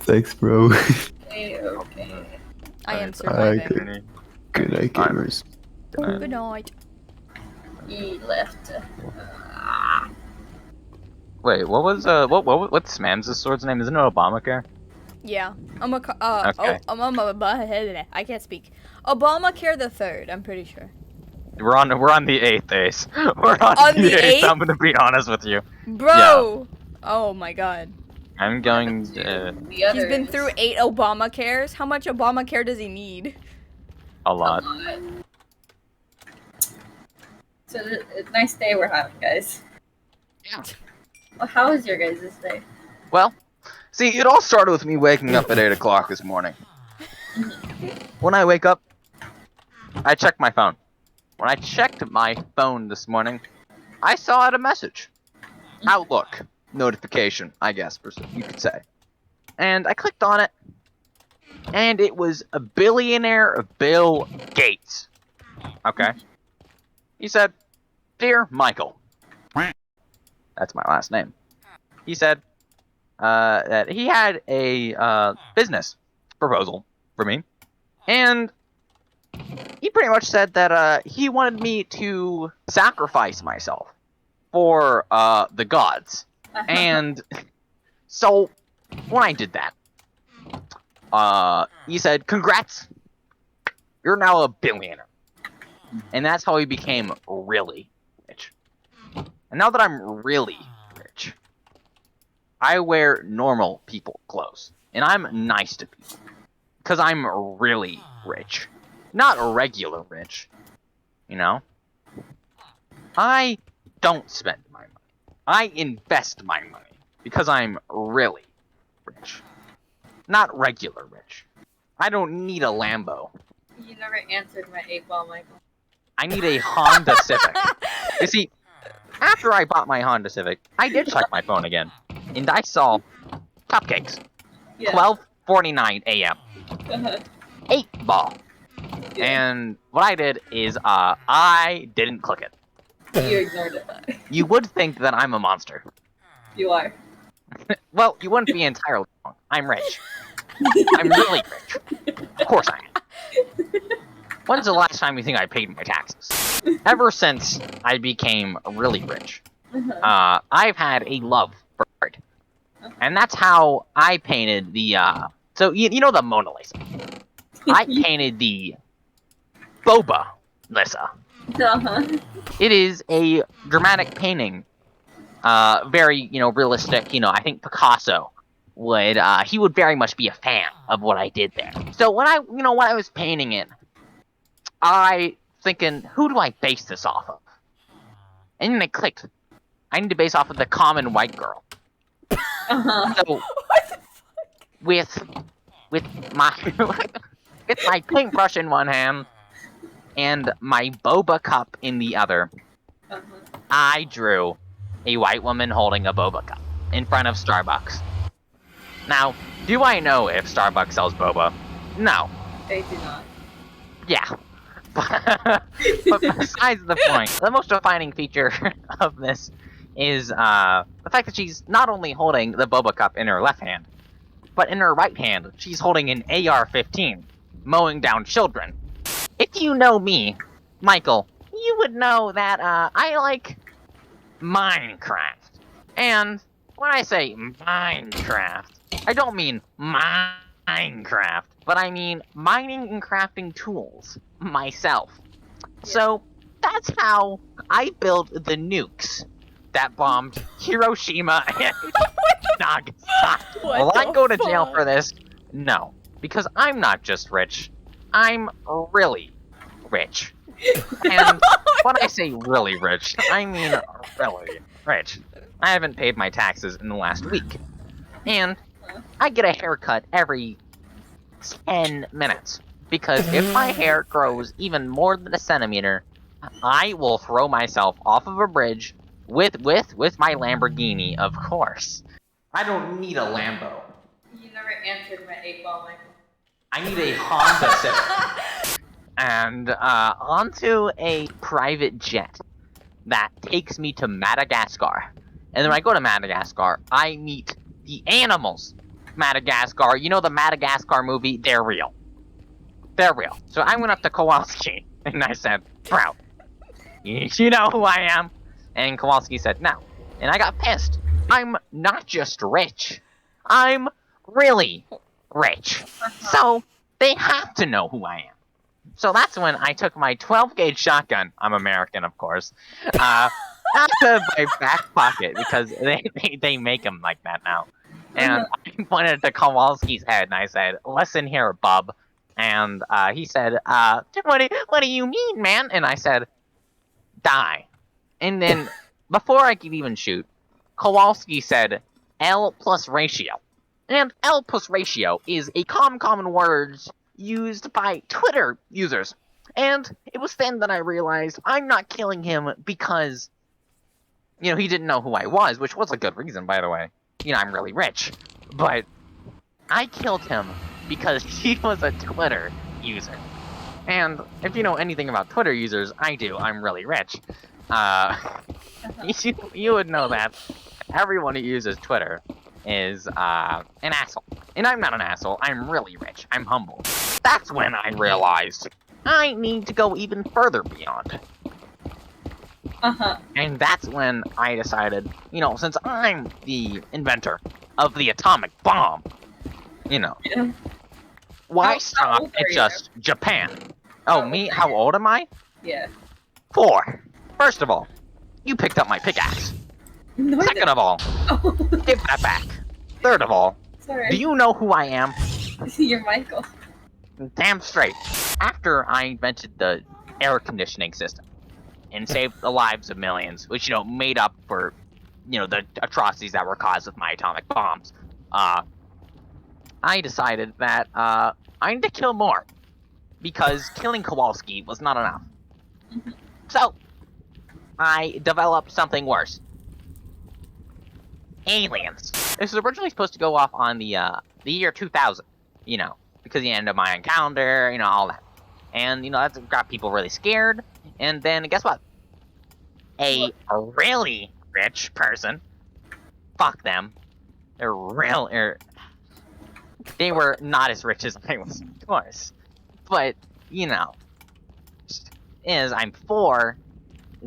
Thanks, bro. Okay. I am Alright, surviving. Good night, gamers. Good night. He left. Wait, what was what's Mams' sword's name? Isn't it Obamacare? Yeah. I'm a Okay. I can't speak. Obamacare the third, I'm pretty sure. We're on the 8th, Ace. We're on the the 8th. 8th? I'm gonna be honest with you. Bro! Oh my god. I'm going He's been through 8 Obamacares. How much Obamacare does he need? a lot. So, nice day we're having, guys. Yeah. Well, how was your guys' day? Well, see, it all started with me waking up at 8 o'clock this morning. When I wake up, I check my phone. When I checked my phone this morning, I saw a message. Outlook notification, I guess, you could say. And I clicked on it, and it was a billionaire Bill Gates. Okay. He said, "Dear Michael," that's my last name. He said that he had a business proposal for me, and he pretty much said that he wanted me to sacrifice myself for the gods. And so when I did that, he said, "Congrats, you're now a billionaire." And that's how he became really rich. And now that I'm really rich, I wear normal people clothes. And I'm nice to people. Because I'm really rich. Not regular rich. You know? I don't spend my money. I invest my money. Because I'm really rich. Not regular rich. I don't need a Lambo. You never answered my 8-ball, Michael. I need a Honda Civic. You see, after I bought my Honda Civic, I did check my phone again, and I saw cupcakes. Yeah. 12:49 a.m. 8-ball. Yeah. And what I did is, I didn't click it. You ignored it. You would think that I'm a monster. You are. Well, you wouldn't be entirely wrong. I'm rich. I'm really rich. Of course I am. When's the last time you think I paid my taxes? Ever since I became really rich, I've had a love for art. And that's how I painted the, so you know the Mona Lisa? I painted the Boba Lisa. It is a dramatic painting. Very, realistic. I think Picasso would, he would very much be a fan of what I did there. So when I was painting it, I thinking, who do I base this off of? And then I clicked. I need to base off of the common white girl. So with my with my paintbrush in one hand and my boba cup in the other, I drew a white woman holding a boba cup in front of Starbucks. Now, do I know if Starbucks sells boba? No. They do not. Yeah. But besides the point, the most defining feature of this is the fact that she's not only holding the boba cup in her left hand, but in her right hand, she's holding an AR-15, mowing down children. If you know me, Michael, you would know that I like Minecraft. And when I say Minecraft, I don't mean Minecraft, but I mean mining and crafting tools myself. So that's how I built the nukes that bombed Hiroshima and Nagasaki. Will I go to jail for this? No, because I'm not just rich, I'm really rich. And when I say really rich, I mean really rich. I haven't paid my taxes in the last week. And I get a haircut every 10 minutes. Because if my hair grows even more than a centimeter, I will throw myself off of a bridge with my Lamborghini, of course. I don't need a Lambo. You never answered my 8-ball, Michael. I need a Honda Civic. And onto a private jet that takes me to Madagascar. And then when I go to Madagascar, I meet the animals Madagascar. You know the Madagascar movie? They're real. They're real. So I went up to Kowalski and I said, bro, you know who I am? And Kowalski said, no. And I got pissed. I'm not just rich. I'm really rich. So they have to know who I am. So that's when I took my 12-gauge shotgun. I'm American, of course. Out of my back pocket because they make them like that now. And I pointed to Kowalski's head and I said, listen here, bub. And he said, what do you mean, man? And I said, die. And then before I could even shoot, Kowalski said, L plus ratio. And L plus ratio is a common words used by Twitter users. And it was then that I realized I'm not killing him because, you know, he didn't know who I was, which was a good reason, by the way. You know, I'm really rich. But I killed him because he was a Twitter user. And if you know anything about Twitter users, I do. I'm really rich. You would know that everyone who uses Twitter is an asshole. And I'm not an asshole. I'm really rich. I'm humble. That's when I realized I need to go even further beyond. And that's when I decided, you know, since I'm the inventor of the atomic bomb, you know, why stop at just Japan? Oh, me? How old am I? Yeah. 4. First of all, you picked up my pickaxe. No, Second of all, give that back. Third of all, sorry. do you know who I am? You're Michael. Damn straight. After I invented the air conditioning system and saved the lives of millions, which, you know, made up for, you know, the atrocities that were caused with my atomic bombs, I decided that I need to kill more because killing Kowalski was not enough. So I developed something worse. Aliens. This was originally supposed to go off on the year 2000, you know, because the end of Mayan calendar, you know, all that. And, you know, that's got people really scared. And then, guess what? A really rich person, fuck them, they were not as rich as I was, of course. But, you know, is I'm 4,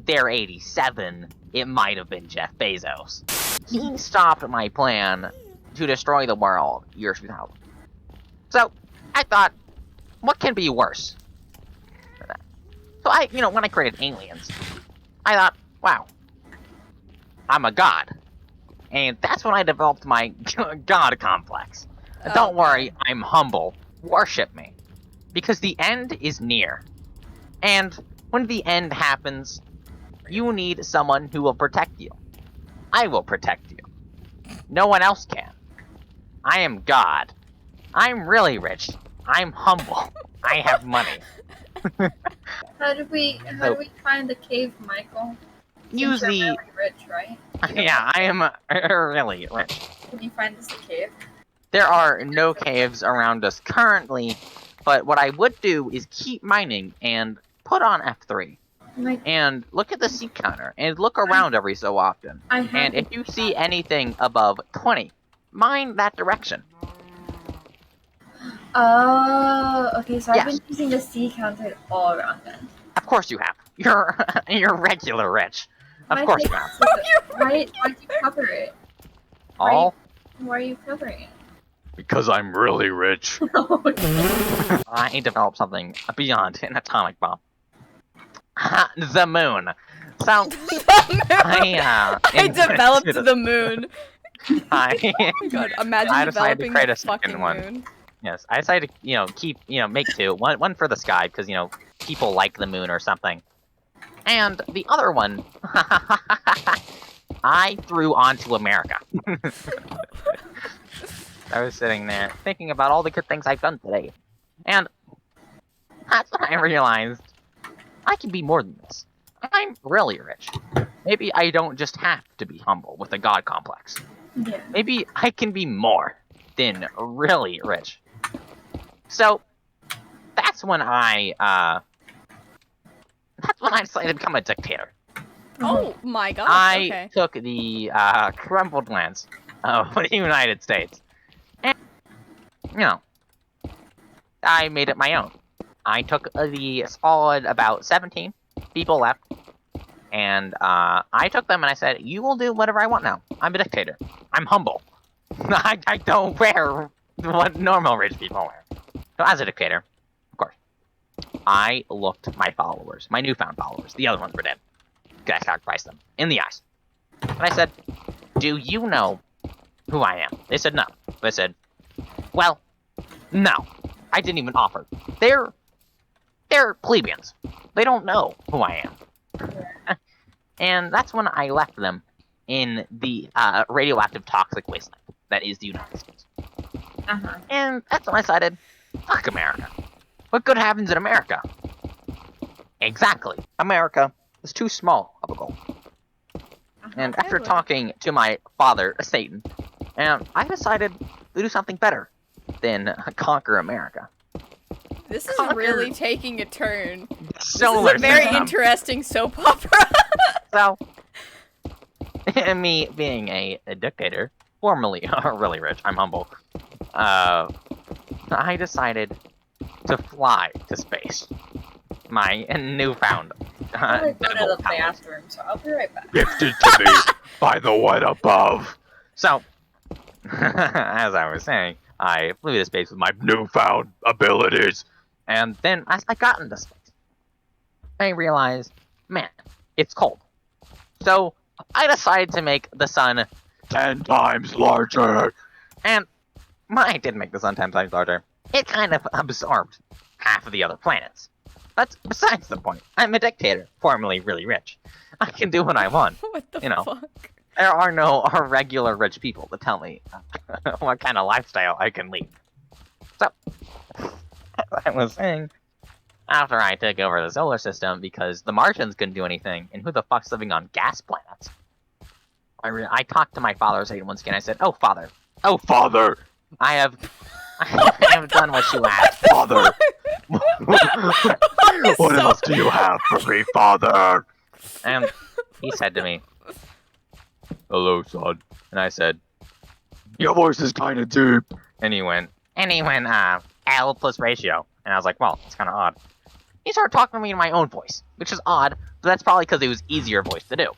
they're 87, it might have been Jeff Bezos. He stopped my plan to destroy the world year 2000. So, I thought, what can be worse? So you know, when I created aliens, I thought, wow, I'm a god. And that's when I developed my god complex. Don't worry, I'm humble. Worship me. Because the end is near. And when the end happens, you need someone who will protect you. I will protect you. No one else can. I am God. I'm really rich. I'm humble. I have money. How do we find the cave, Michael? Use Since the... you're really rich, right? Yeah, I am really rich. Can you find us a cave? There are no caves around us currently, but what I would do is keep mining and put on F3. And look at the seed counter, and look around every so often. And if you see anything above 20, mine that direction. Oh, okay, so Yes. I've been using the sea counter all around then. Of course you have. You're regular rich. Of course you have. Why'd you cover it? All? Why are you covering it? Because I'm really rich. I developed something beyond an atomic bomb. The moon. So, I developed the moon. God, imagine I decided to developing create the a second fucking one. moon. Yes, I decided to, you know, make 2. One for the sky, because, you know, people like the moon or something. And the other one, I threw onto America. I was sitting there thinking about all the good things I've done today. And that's when I realized I can be more than this. I'm really rich. Maybe I don't just have to be humble with a god complex. Yeah. Maybe I can be more than really rich. So, that's when I decided to become a dictator. Oh my god. I Okay. took the crumbled lands of the United States. And you know, I made it my own. I took the solid about 17 people left, and I took them and I said, you will do whatever I want now. I'm a dictator. I'm humble. I don't wear what normal rich people wear. So as a dictator, of course, I looked my followers, my newfound followers, the other ones were dead, because I sacrificed them, in the eyes. And I said, do you know who I am? They said no. I said, well, no. I didn't even offer. They're plebeians. They don't know who I am. And that's when I left them in the radioactive toxic wasteland that is the United States. And that's when I decided, fuck America. What good happens in America? Exactly. America is too small of a goal. And after talking to my father, Satan, and I decided to do something better than conquer America. This is really taking a turn. Solar this is a very system. Interesting soap opera. So, me being a dictator, formerly really rich, I'm humble, I decided to fly to space. My newfound I'm gonna go to devil the powers. bathroom, so I'll be right back. Gifted to me by the one above. So, as I was saying, I flew to space with my Newfound abilities. and then as I got into space, I realized, man, it's cold. So I decided to make the sun, 10 times larger. and I did make the sun 10 times larger. It kind of absorbed half of the other planets. That's besides the point. I'm a dictator, formerly really rich. I can do what I want. What the You know. fuck? There are no regular rich people to tell me what kind of lifestyle I can lead. So, as I was saying, after I took over the solar system, because the Martians couldn't do anything, and who the fuck's living on gas planets? I talked to my father Satan once again. I said, "Oh father, Oh, father. I have done what you asked." Father. I'm What so- else do you have for me, father? And he said to me, Hello, son. and I said, Your voice is kind of deep. and he went, L plus ratio. And I was like, well, it's kind of odd. He started talking to me in my own voice, which is odd, but that's probably because it was easier voice to do.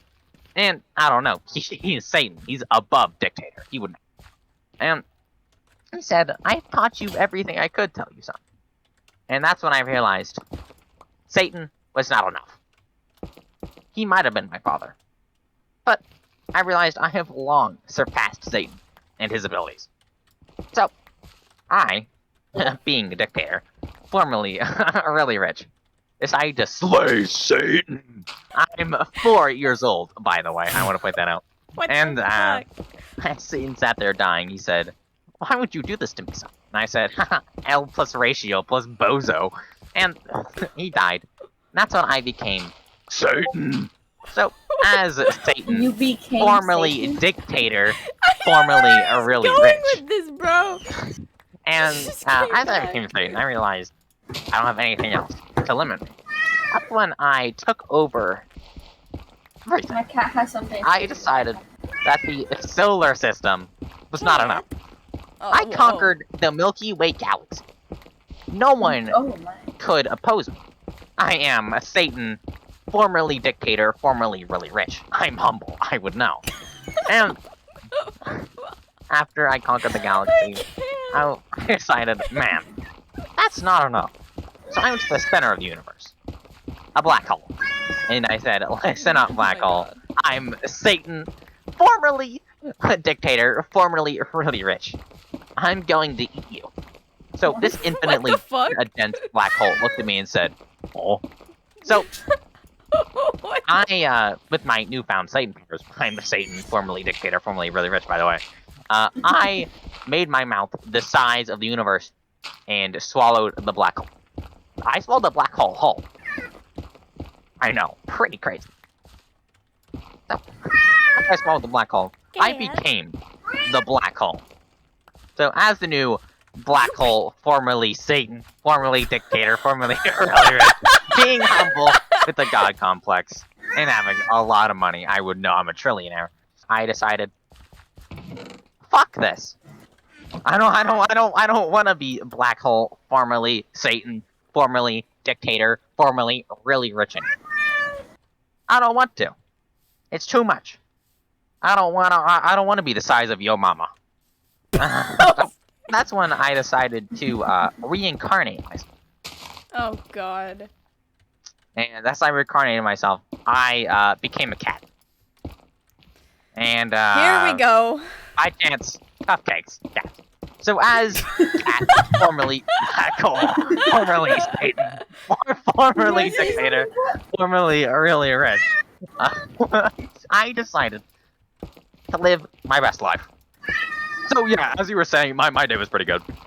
And I don't know, he's Satan. He's above dictator. He would know. And he said, I taught you everything I could tell you, son. And that's when I realized Satan was not enough. He might have been my father. But I realized I have long surpassed Satan and his abilities. So, I, being a dictator, formerly really rich, decided to Slay Satan. I'm 4 years old, by the way. I want to point that out. What And, the fuck? As Satan sat there dying, he said, why would you do this to me, son? And I said, L plus ratio plus bozo. And he died. That's when I became. Satan. So, as Satan, You became formerly Satan? dictator, I don't formerly know where he's really going rich. with this, bro. And Just as came I back. became Satan, I realized I don't have anything else to limit me. That's when I took over everything. My cat has something. I decided that the solar system was not enough. Oh, I whoa. conquered the Milky Way galaxy. No one Oh my. could oppose me. I am a Satan, formerly dictator, formerly really rich. I'm humble, I would know. And after I conquered the I galaxy, can't. I decided, man, that's not enough. So I went to the center of the universe, a black hole. And I said, listen up, black Oh my hole. God. I'm Satan, formerly a dictator, formerly really rich. I'm going to eat you. So this infinitely What the fuck? a dense black hole looked at me and said, oh. So What? I, with my newfound Satan powers, I'm Satan, formerly dictator, formerly really rich, by the way. I made my mouth the size of the universe and swallowed the black hole. I swallowed the black hole whole. I know, pretty crazy. So, after I swallowed the black hole, I Yeah. became the black hole. So, as the new black hole, formerly Satan, formerly dictator, formerly really rich, being humble with the god complex, and having a lot of money, I would know I'm a trillionaire, I decided, fuck this. I don't want to be Black Hole, formerly Satan, formerly dictator, formerly really rich. I don't want to. It's too much. I don't want to be the size of your mama. That's when I decided to reincarnate myself. Oh God. And that's how I reincarnated myself. I became a cat. And Here we go. I dance cupcakes. Cat. So as cat, formerly Black Hole, formerly Satan, formerly dictator, formerly really rich, I decided to live my best life. So yeah, as you were saying, my day was pretty good.